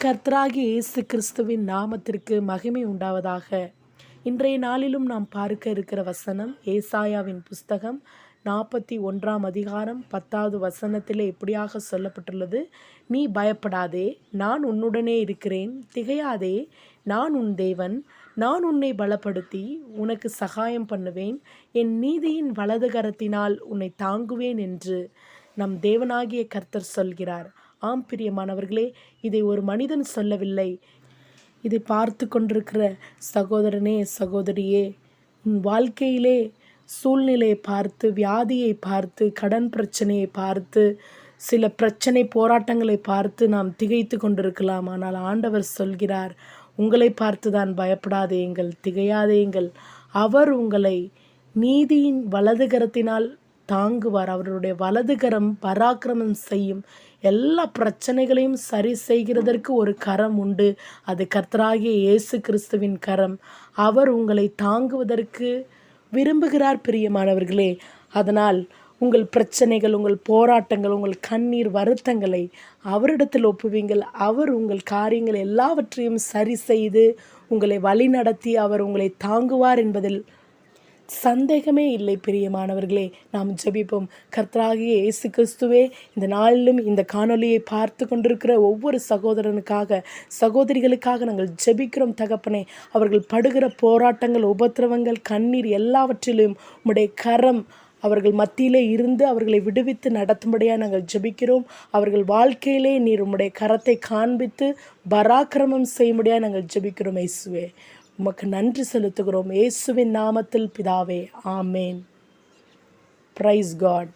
கர்த்தராகிய இயேசு கிறிஸ்துவின் நாமத்திற்கு மகிமை உண்டாவதாக. இன்றைய நாளிலும் நாம் பார்க்க இருக்கிற வசனம் ஏசாயாவின் புஸ்தகம் 41 அதிகாரம் 10வது வசனத்திலே இப்படியாக சொல்லப்பட்டுள்ளது. நீ பயப்படாதே, நான் உன்னுடனே இருக்கிறேன். திகையாதே, நான் உன் தேவன். நான் உன்னை பலப்படுத்தி உனக்கு சகாயம் பண்ணுவேன். என் நீதியின் வலது கரத்தினால் உன்னை தாங்குவேன் என்று நம் தேவனாகிய கர்த்தர் சொல்கிறார். ஆம் பிரியமானவர்களே, இதை ஒரு மனிதன் சொல்லவில்லை. இதை பார்த்து கொண்டிருக்கிற சகோதரனே, சகோதரியே, உன் வாழ்க்கையிலே சூழ்நிலையை பார்த்து, வியாதியை பார்த்து, கடன் பிரச்சனையை பார்த்து, சில பிரச்சனை போராட்டங்களை பார்த்து நாம் திகைத்து கொண்டிருக்கலாம். ஆனால் ஆண்டவர் சொல்கிறார், உங்களை பார்த்து தான் பயப்படாதேங்கள், திகையாதேங்கள். அவர் உங்களை நீதியின் வலது கரத்தினால் தாங்குவார். அவருடைய வலது கரம் பராக்கிரமம் செய்யும். எல்லா பிரச்சனைகளையும் சரி செய்கிறதற்கு ஒரு கரம் உண்டு. அது கர்த்தராகிய இயேசு கிறிஸ்துவின் கரம். அவர் உங்களை தாங்குவதற்கு விரும்புகிறார் பிரியமானவர்களே. அதனால் உங்கள் பிரச்சனைகள், உங்கள் போராட்டங்கள், உங்கள் கண்ணீர் வருத்தங்களை அவரிடத்தில் ஒப்புவீங்கள். அவர் உங்கள் காரியங்கள் எல்லாவற்றையும் சரி செய்து உங்களை வழி நடத்தி அவர் உங்களை தாங்குவார் என்பதில் சந்தேகமே இல்லை பிரியமானவர்களே. நாம் ஜெபிப்போம். கர்த்தராகிய இயேசு கிறிஸ்துவே, இந்த நாளிலும் இந்த காணொலியை பார்த்து கொண்டிருக்கிற ஒவ்வொரு சகோதரனுக்காக, சகோதரிகளுக்காக நாங்கள் ஜெபிக்கிறோம் தகப்பனே. அவர்கள் படுகிற போராட்டங்கள், உபத்திரவங்கள், கண்ணீர் எல்லாவற்றிலும் உம்முடைய கரம் அவர்கள் மத்தியிலே இருந்து அவர்களை விடுவித்து நடத்தும்படியாக நாங்கள் ஜெபிக்கிறோம். அவர்கள் வாழ்க்கையிலே நீர் உம்முடைய கரத்தை காண்பித்து பராக்கிரமம் செய்யும்படியாக நாங்கள் ஜெபிக்கிறோம். இயேசுவே, உமக்கு நன்றி செலுத்துகிறோம். இயேசுவின் நாமத்தில் பிதாவே, ஆமேன். Price God.